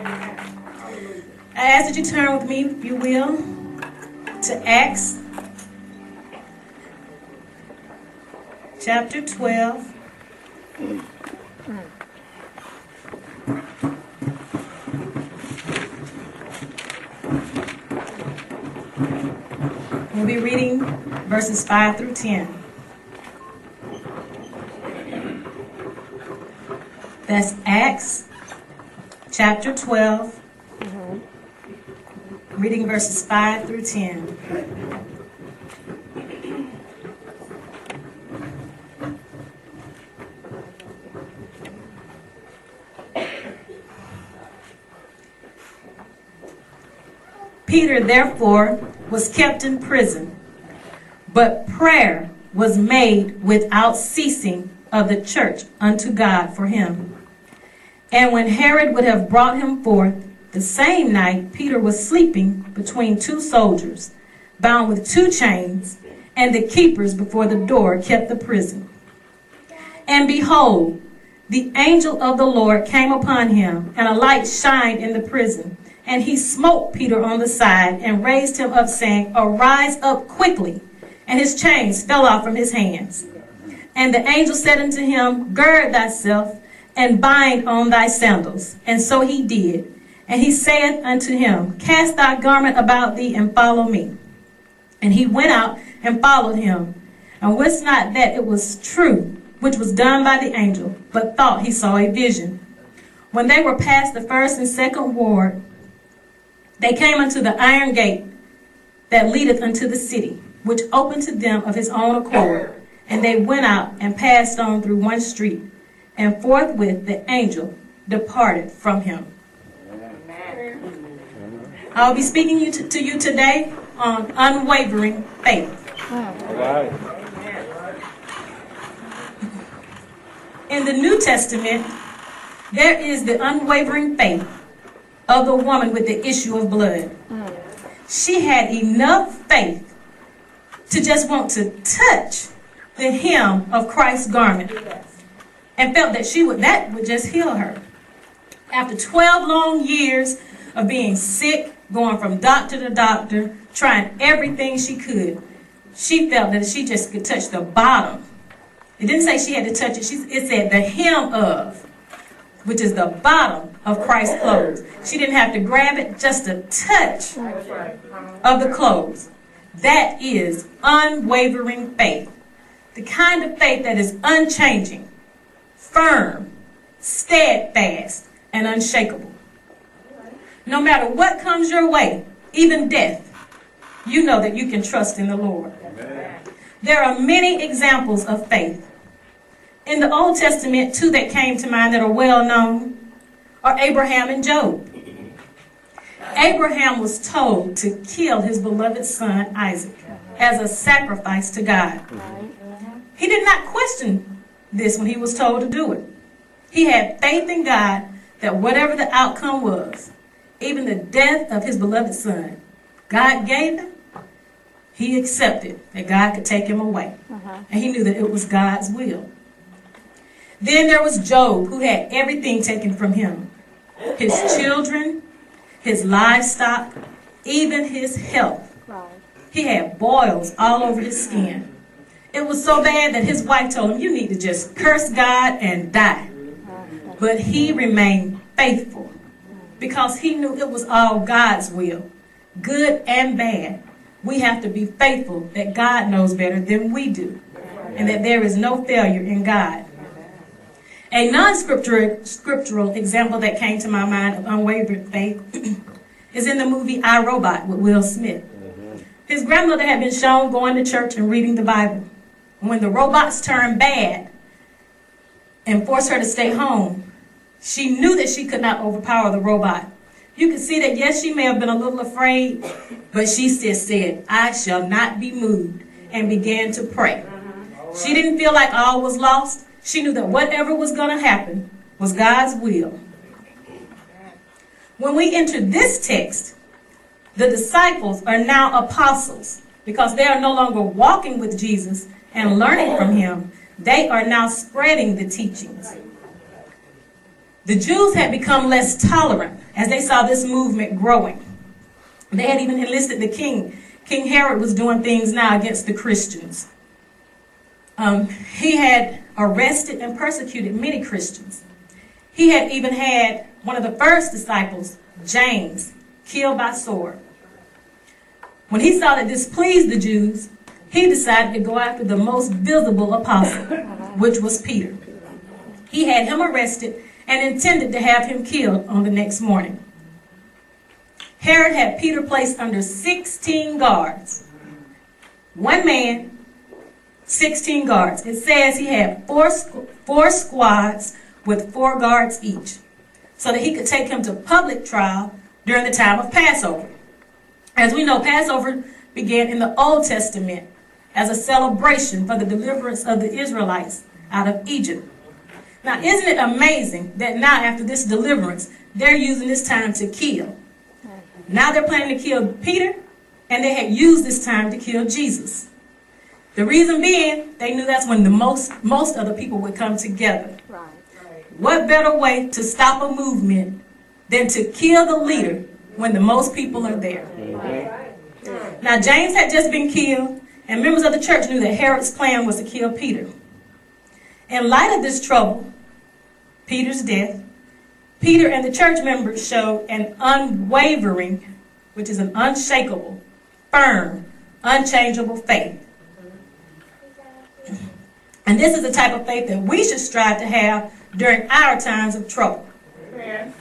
I ask that you turn with me, if you will, to Acts chapter 12. We'll be reading verses 5 through 10. That's Acts chapter 12, reading verses 5 through 10. Peter, therefore, was kept in prison, but prayer was made without ceasing of the church unto God for him. And when Herod would have brought him forth, the same night Peter was sleeping between two soldiers, bound with two chains, and the keepers before the door kept the prison. And behold, the angel of the Lord came upon him, and a light shined in the prison. And he smote Peter on the side and raised him up, saying, Arise up quickly. And his chains fell off from his hands. And the angel said unto him, Gird thyself, and bind on thy sandals. And so he did. And he saith unto him, Cast thy garment about thee, and follow me. And he went out and followed him, and wist not that it was true, which was done by the angel, but thought he saw a vision. When they were past the first and second ward, they came unto the iron gate that leadeth unto the city, which opened to them of his own accord. And they went out and passed on through one street, and forthwith the angel departed from him. I'll be speaking to you today on unwavering faith. In the New Testament, there is the unwavering faith of the woman with the issue of blood. She had enough faith to just want to touch the hem of Christ's garment, and felt that that would just heal her. After 12 long years of being sick, going from doctor to doctor, trying everything she could, she felt that she just could touch the bottom. It didn't say she had to touch it. It said the hem of, which is the bottom of Christ's clothes. She didn't have to grab it, just a touch of the clothes. That is unwavering faith. The kind of faith that is unchanging, firm, steadfast, and unshakable. No matter what comes your way, even death, you know that you can trust in the Lord. Amen. There are many examples of faith. In the Old Testament, two that came to mind that are well known are Abraham and Job. Abraham was told to kill his beloved son Isaac as a sacrifice to God. He did not question this when he was told to do it. He had faith in God that whatever the outcome was, even the death of his beloved son, God gave him, he accepted that God could take him away. And he knew that it was God's will. Then there was Job, who had everything taken from him. His children, his livestock, even his health. He had boils all over his skin. It was so bad that his wife told him, you need to just curse God and die. But he remained faithful because he knew it was all God's will, good and bad. We have to be faithful that God knows better than we do, and that there is no failure in God. A non-scriptural example that came to my mind of unwavering faith is in the movie I, Robot with Will Smith. His grandmother had been shown going to church and reading the Bible. When the robots turned bad and forced her to stay home, she knew that she could not overpower the robot. You could see that, yes, she may have been a little afraid, but she still said, I shall not be moved, and began to pray. She didn't feel like all was lost. She knew that whatever was going to happen was God's will. When we enter this text, the disciples are now apostles because they are no longer walking with Jesus and learning from him. They are now spreading the teachings. The Jews had become less tolerant as they saw this movement growing. They had even enlisted the king. King Herod was doing things now against the Christians. He had arrested and persecuted many Christians. He had even had one of the first disciples, James, killed by sword. When he saw that this pleased the Jews, he decided to go after the most visible apostle, which was Peter. He had him arrested and intended to have him killed on the next morning. Herod had Peter placed under 16 guards. One man, 16 guards. It says he had four squads with 4 guards each, so that he could take him to public trial during the time of Passover. As we know, Passover began in the Old Testament as a celebration for the deliverance of the Israelites out of Egypt. Now, isn't it amazing that now after this deliverance, they're using this time to kill? Now they're planning to kill Peter, and they had used this time to kill Jesus. The reason being, they knew that's when the most of the people would come together. Right. What better way to stop a movement than to kill the leader when the most people are there? Right. Now, James had just been killed, and members of the church knew that Herod's plan was to kill Peter. In light of this trouble, Peter's death, Peter and the church members showed an unwavering, which is an unshakable, firm, unchangeable faith. And this is the type of faith that we should strive to have during our times of trouble. Amen.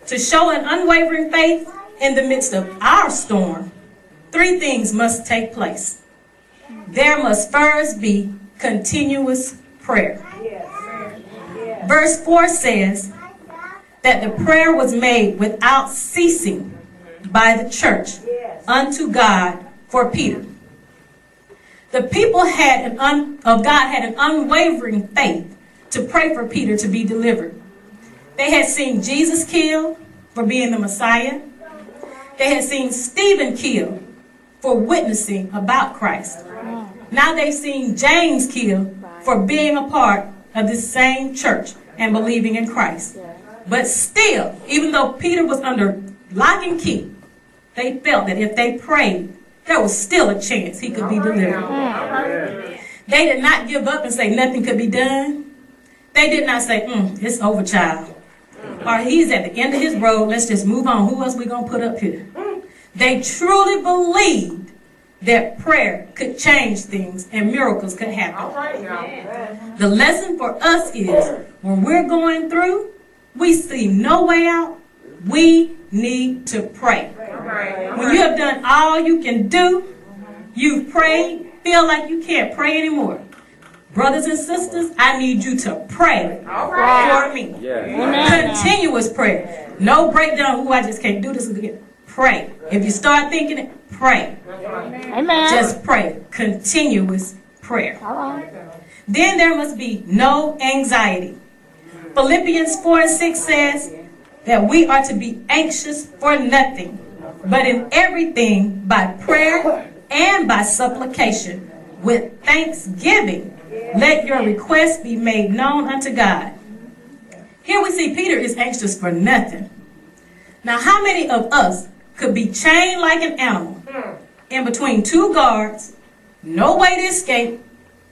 To show an unwavering faith in the midst of our storm, 3 things must take place. There must first be continuous prayer. Verse 4 says that the prayer was made without ceasing by the church unto God for Peter. The people of God had an unwavering faith to pray for Peter to be delivered. They had seen Jesus killed for being the Messiah. They had seen Stephen killed for witnessing about Christ. Now they've seen James killed for being a part of this same church and believing in Christ. But still, even though Peter was under lock and key, they felt that if they prayed, there was still a chance he could be delivered. They did not give up and say nothing could be done. They did not say, it's over, child. Or he's at the end of his road, let's just move on. Who else we going to put up here? They truly believed that prayer could change things and miracles could happen. The lesson for us is, when we're going through, we see no way out, we need to pray. When you have done all you can do, you've prayed, feel like you can't pray anymore. Brothers and sisters, I need you to pray for me. Continuous prayer. No breakdown, I just can't do this again. Pray. If you start thinking it, pray. Amen. Just pray. Continuous prayer. Then there must be no anxiety. Philippians 4:6 says that we are to be anxious for nothing, but in everything by prayer and by supplication with thanksgiving, let your requests be made known unto God. Here we see Peter is anxious for nothing. Now, how many of us could be chained like an animal in between 2 guards, no way to escape,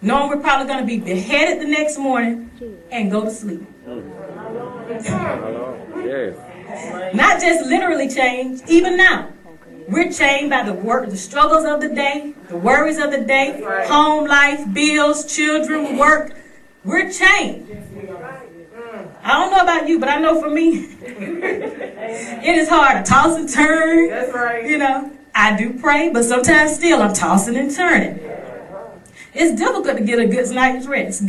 knowing we're probably going to be beheaded the next morning and go to sleep? Not just literally chained, even now. We're chained by the struggles of the day, the worries of the day, home life, bills, children, work. We're chained. I don't know about you, but I know for me, it is hard to toss and turn. That's right. You know, I do pray, but sometimes still I'm tossing and turning. It's difficult to get a good night's rest.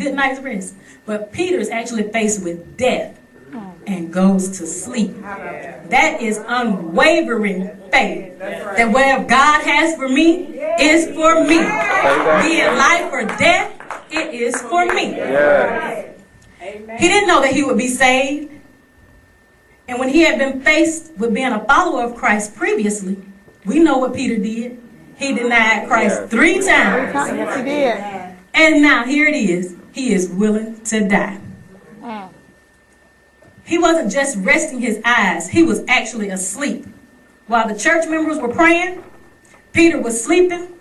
But Peter is actually faced with death and goes to sleep. That is unwavering faith. That whatever God has for me is for me. Be it life or death, it is for me. He didn't know that he would be saved. And when he had been faced with being a follower of Christ previously, we know what Peter did. He denied Christ 3 times. Yes, he did. And now here it is. He is willing to die. He wasn't just resting his eyes. He was actually asleep. While the church members were praying, Peter was sleeping.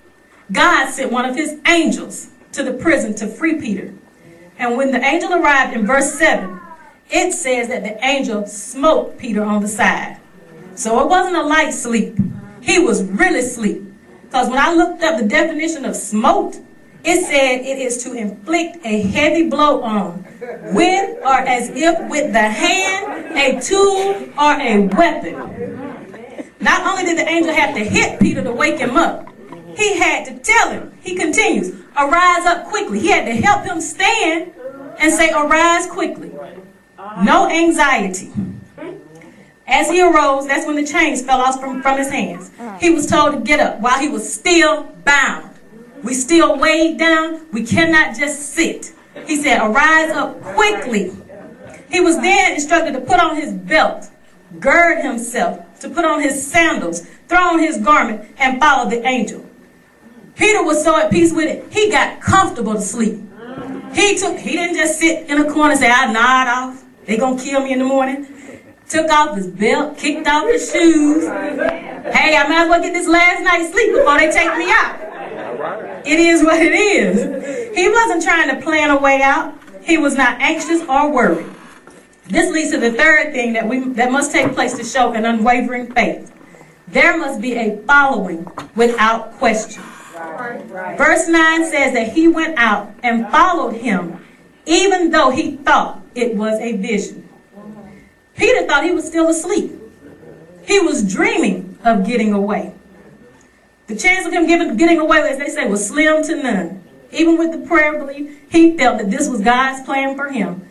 God sent one of his angels to the prison to free Peter. And when the angel arrived in verse 7, it says that the angel smote Peter on the side. So it wasn't a light sleep. He was really asleep. Because when I looked up the definition of smote, it said it is to inflict a heavy blow on, with or as if with the hand, a tool, or a weapon. Not only did the angel have to hit Peter to wake him up, he had to tell him, he continues, arise up quickly. He had to help him stand and say, arise quickly. No anxiety. As he arose, that's when the chains fell off from his hands. He was told to get up while he was still bound. We still weighed down. We cannot just sit. He said, arise up quickly. He was then instructed to put on his belt, gird himself, to put on his sandals, throw on his garment, and follow the angel. Peter was so at peace with it, he got comfortable to sleep. He didn't just sit in a corner and say, I nod off. They're going to kill me in the morning. Took off his belt, kicked off his shoes. Hey, I might as well get this last night's sleep before they take me out. It is what it is. He wasn't trying to plan a way out. He was not anxious or worried. This leads to the third thing that must take place to show an unwavering faith. There must be a following without question. Verse 9 says that he went out and followed him, even though he thought it was a vision. Peter thought he was still asleep. He was dreaming of getting away. The chance of him getting away, as they say, was slim to none. Even with the prayer of belief, he felt that this was God's plan for him.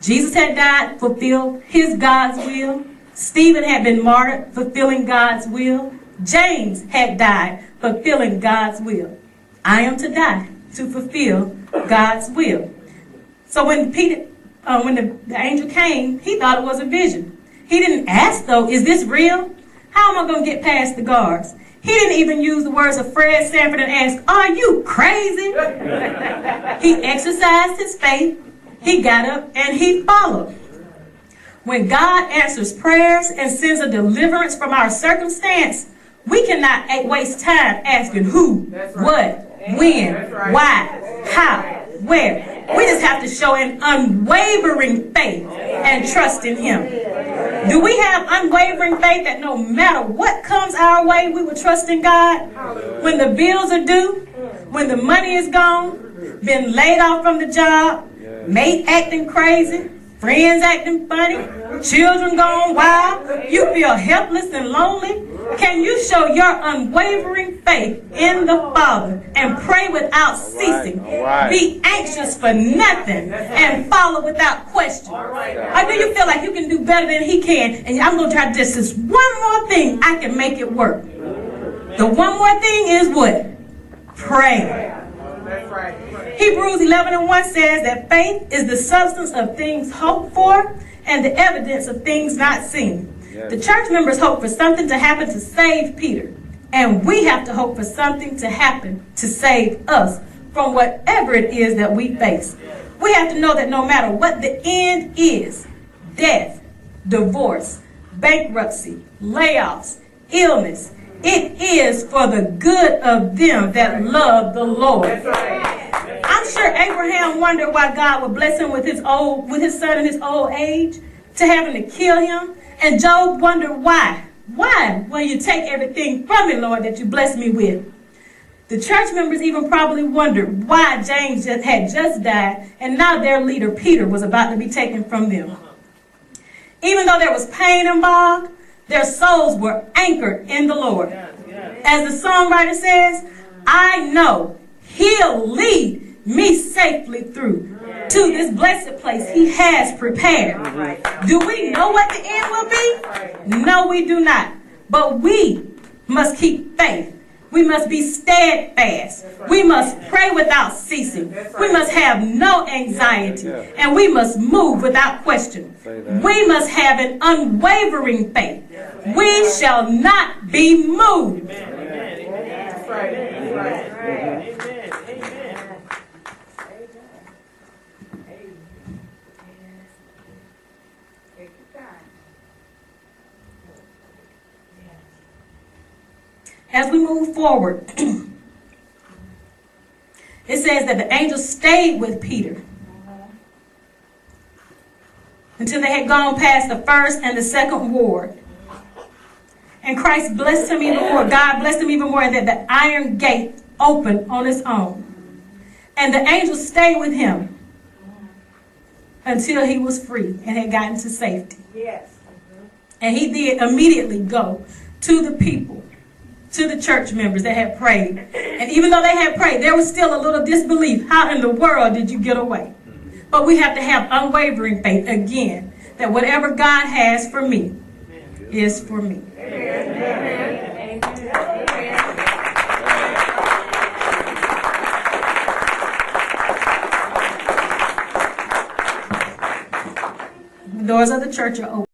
Jesus had died, fulfilled his God's will. Stephen had been martyred, fulfilling God's will. James had died, fulfilling God's will. I am to die to fulfill God's will. So when the angel came, he thought it was a vision. He didn't ask, though, is this real? How am I going to get past the guards? He didn't even use the words of Fred Sanford and ask, are you crazy? He exercised his faith. He got up and he followed. When God answers prayers and sends a deliverance from our circumstance, we cannot waste time asking who, what, when, why, how, where. We just have to show an unwavering faith and trust in him. Do we have unwavering faith that no matter what comes our way, we will trust in God? When the bills are due, when the money is gone, been laid off from the job, mate acting crazy, friends acting funny, children going wild, you feel helpless and lonely. Can you show your unwavering faith in the Father and pray without ceasing? Be anxious for nothing and follow without question. Or do you feel like you can do better than he can? And I'm going to try just this one more thing. I can make it work. The one more thing is what? Pray. Hebrews 11:1 says that faith is the substance of things hoped for and the evidence of things not seen. The church members hope for something to happen to save Peter. And we have to hope for something to happen to save us from whatever it is that we face. We have to know that no matter what the end is, death, divorce, bankruptcy, layoffs, illness, it is for the good of them that love the Lord. I'm sure Abraham wondered why God would bless him with his son in his old age, to having to kill him. And Job wondered why. Why will you take everything from me, Lord, that you blessed me with? The church members even probably wondered why James had just died and now their leader Peter was about to be taken from them. Even though there was pain involved, their souls were anchored in the Lord. As the songwriter says, I know he'll lead me safely through to this blessed place he has prepared. Do we know what the end will be? No, we do not. But we must keep faith. We must be steadfast. We must pray without ceasing. We must have no anxiety. And we must move without question. We must have an unwavering faith. We shall not be moved. That's right. That's right. Amen. Amen. As we move forward, it says that the angel stayed with Peter until they had gone past the first and the second ward. And Christ blessed him even more. God blessed him even more, and that the iron gate opened on its own. And the angel stayed with him until he was free and had gotten to safety. Yes. And he did immediately go to the people, to the church members that had prayed. And even though they had prayed, there was still a little disbelief. How in the world did you get away? But we have to have unwavering faith again, that whatever God has for me is for me. The doors of the church are open.